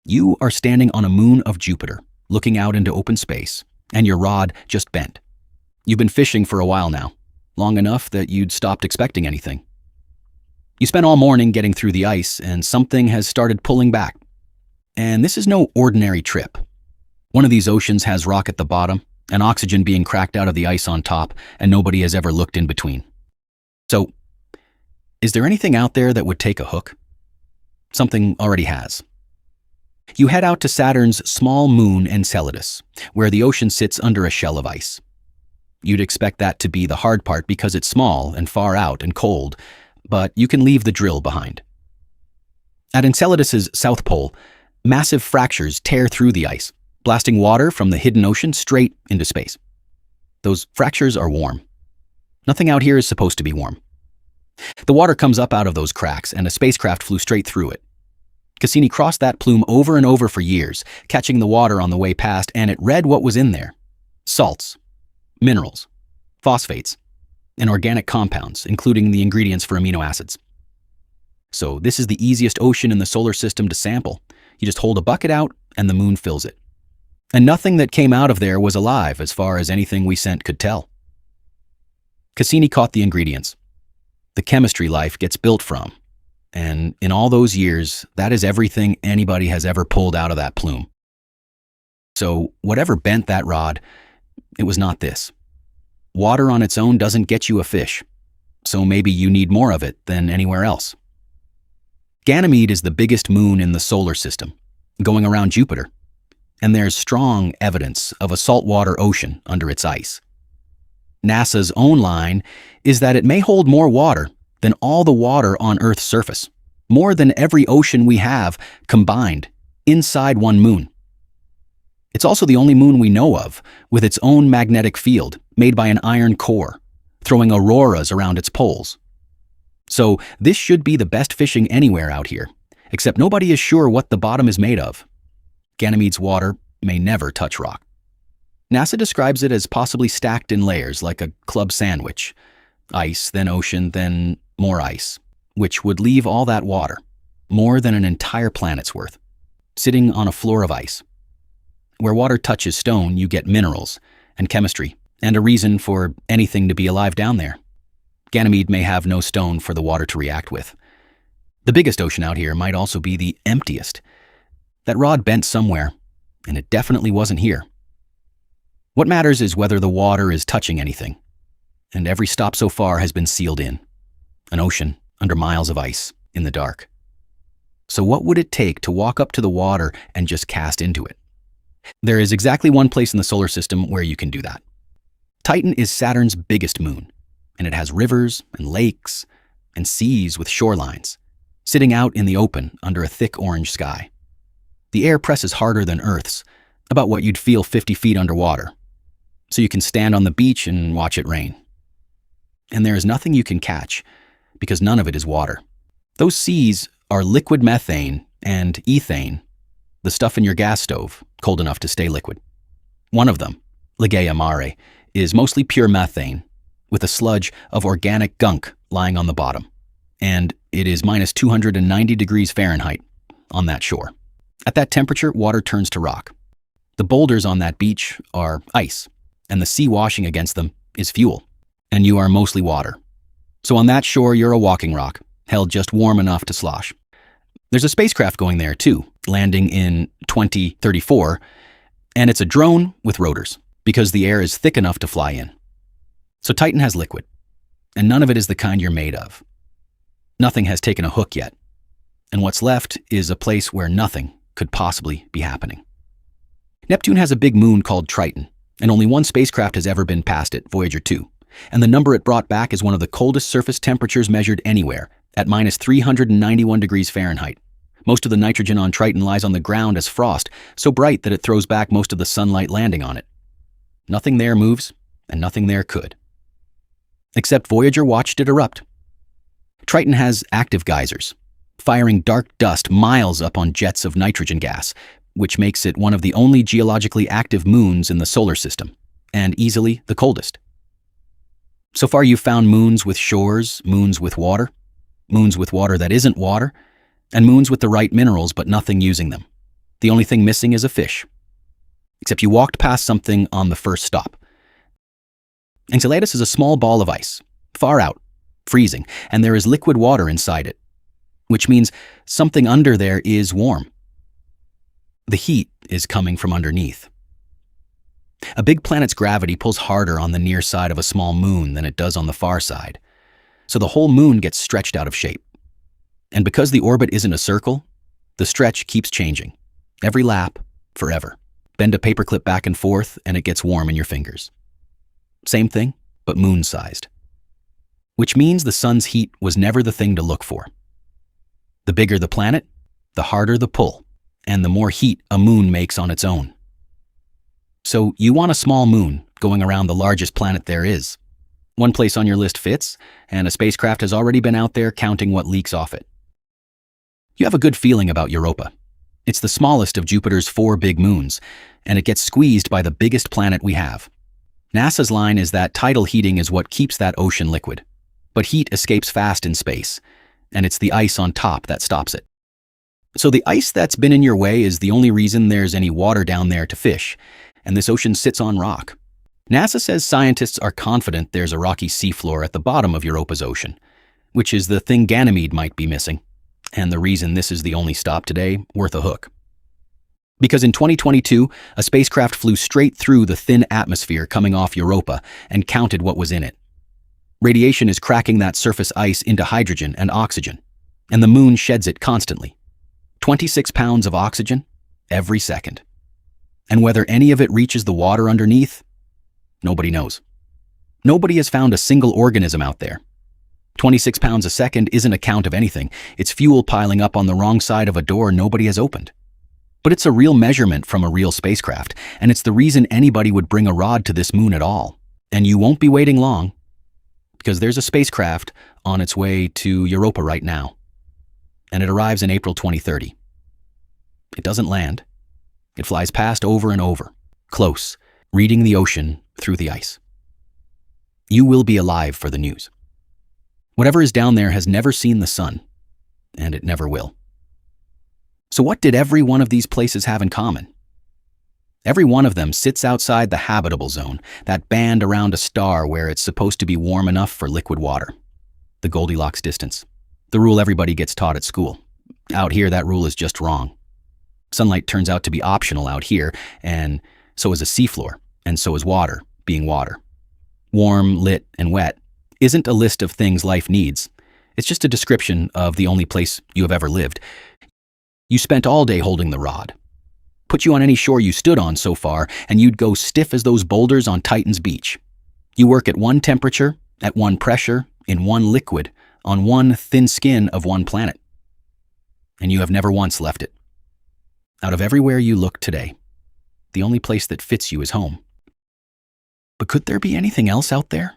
You are standing on a moon of Jupiter, looking out into open space, and your rod just bent. You've been fishing for a while now, long enough that you'd stopped expecting anything. You spent all morning getting through the ice, and something has started pulling back. And this is no ordinary trip. One of these oceans has rock at the bottom, and oxygen being cracked out of the ice on top, and nobody has ever looked in between. So, is there anything out there that would take a hook? Something already has. You head out to Saturn's small moon Enceladus, where the ocean sits under a shell of ice. You'd expect that to be the hard part because it's small and far out and cold, but you can leave the drill behind. At Enceladus's south pole, massive fractures tear through the ice, blasting water from the hidden ocean straight into space. Those fractures are warm. Nothing out here is supposed to be warm. The water comes up out of those cracks, and a spacecraft flew straight through it. Cassini crossed that plume over and over for years, catching the water on the way past, and it read what was in there. Salts, minerals, phosphates, and organic compounds, including the ingredients for amino acids. So this is the easiest ocean in the solar system to sample. You just hold a bucket out, and the moon fills it. And nothing that came out of there was alive as far as anything we sent could tell. Cassini caught the ingredients. The chemistry life gets built from. And in all those years, that is everything anybody has ever pulled out of that plume. So whatever bent that rod, it was not this. Water on its own doesn't get you a fish, so maybe you need more of it than anywhere else. Ganymede is the biggest moon in the solar system, going around Jupiter, and there's strong evidence of a saltwater ocean under its ice. NASA's own line is that it may hold more water than all the water on Earth's surface, more than every ocean we have combined inside one moon. It's also the only moon we know of with its own magnetic field made by an iron core, throwing auroras around its poles. So this should be the best fishing anywhere out here, except nobody is sure what the bottom is made of. Ganymede's water may never touch rock. NASA describes it as possibly stacked in layers like a club sandwich. Ice, then ocean, then more ice, which would leave all that water, more than an entire planet's worth, sitting on a floor of ice. Where water touches stone, you get minerals and chemistry and a reason for anything to be alive down there. Ganymede may have no stone for the water to react with. The biggest ocean out here might also be the emptiest. That rod bent somewhere, and it definitely wasn't here. What matters is whether the water is touching anything, and every stop so far has been sealed in. An ocean under miles of ice in the dark. So what would it take to walk up to the water and just cast into it? There is exactly one place in the solar system where you can do that. Titan is Saturn's biggest moon, and it has rivers and lakes and seas with shorelines, sitting out in the open under a thick orange sky. The air presses harder than Earth's, about what you'd feel 50 feet underwater, so you can stand on the beach and watch it rain. And there is nothing you can catch, because none of it is water. Those seas are liquid methane and ethane, the stuff in your gas stove, cold enough to stay liquid. One of them, Ligaea mare, is mostly pure methane, with a sludge of organic gunk lying on the bottom, and it is minus 290 degrees Fahrenheit on that shore. At that temperature, water turns to rock. The boulders on that beach are ice, and the sea washing against them is fuel, and you are mostly water. So on that shore, you're a walking rock, held just warm enough to slosh. There's a spacecraft going there too, landing in 2034, and it's a drone with rotors, because the air is thick enough to fly in. So Titan has liquid, and none of it is the kind you're made of. Nothing has taken a hook yet, and what's left is a place where nothing could possibly be happening. Neptune has a big moon called Triton, and only one spacecraft has ever been past it, Voyager 2. And the number it brought back is one of the coldest surface temperatures measured anywhere, at minus 391 degrees Fahrenheit. Most of the nitrogen on Triton lies on the ground as frost, so bright that it throws back most of the sunlight landing on it. Nothing there moves, and nothing there could. Except Voyager watched it erupt. Triton has active geysers, firing dark dust miles up on jets of nitrogen gas, which makes it one of the only geologically active moons in the solar system, and easily the coldest. So far you've found moons with shores, moons with water that isn't water, and moons with the right minerals but nothing using them. The only thing missing is a fish. Except you walked past something on the first stop. Enceladus is a small ball of ice, far out, freezing, and there is liquid water inside it, which means something under there is warm. The heat is coming from underneath. A big planet's gravity pulls harder on the near side of a small moon than it does on the far side, so the whole moon gets stretched out of shape. And because the orbit isn't a circle, the stretch keeps changing. Every lap, forever. Bend a paperclip back and forth, and it gets warm in your fingers. Same thing, but moon-sized. Which means the sun's heat was never the thing to look for. The bigger the planet, the harder the pull, and the more heat a moon makes on its own. So you want a small moon going around the largest planet there is. One place on your list fits, and a spacecraft has already been out there counting what leaks off it. You have a good feeling about Europa. It's the smallest of Jupiter's 4 big moons, and it gets squeezed by the biggest planet we have. NASA's line is that tidal heating is what keeps that ocean liquid. But heat escapes fast in space, and it's the ice on top that stops it. So the ice that's been in your way is the only reason there's any water down there to fish, and this ocean sits on rock. NASA says scientists are confident there's a rocky seafloor at the bottom of Europa's ocean, which is the thing Ganymede might be missing, and the reason this is the only stop today worth a hook. Because in 2022, a spacecraft flew straight through the thin atmosphere coming off Europa and counted what was in it. Radiation is cracking that surface ice into hydrogen and oxygen, and the moon sheds it constantly. 26 pounds of oxygen every second. And whether any of it reaches the water underneath, nobody knows. Nobody has found a single organism out there. 26 pounds a second isn't a count of anything. It's fuel piling up on the wrong side of a door nobody has opened. But it's a real measurement from a real spacecraft, and it's the reason anybody would bring a rod to this moon at all. And you won't be waiting long, because there's a spacecraft on its way to Europa right now, and it arrives in April 2030. It doesn't land. It flies past over and over, close, reading the ocean through the ice. You will be alive for the news. Whatever is down there has never seen the sun, and it never will. So what did every one of these places have in common? Every one of them sits outside the habitable zone, that band around a star where it's supposed to be warm enough for liquid water. The Goldilocks distance. The rule everybody gets taught at school. Out here, that rule is just wrong. Sunlight turns out to be optional out here, and so is a seafloor, and so is water, being water. Warm, lit, and wet isn't a list of things life needs. It's just a description of the only place you have ever lived. You spent all day holding the rod. Put you on any shore you stood on so far, and you'd go stiff as those boulders on Titan's beach. You work at one temperature, at one pressure, in one liquid, on one thin skin of one planet. And you have never once left it. Out of everywhere you look today, the only place that fits you is home. But could there be anything else out there?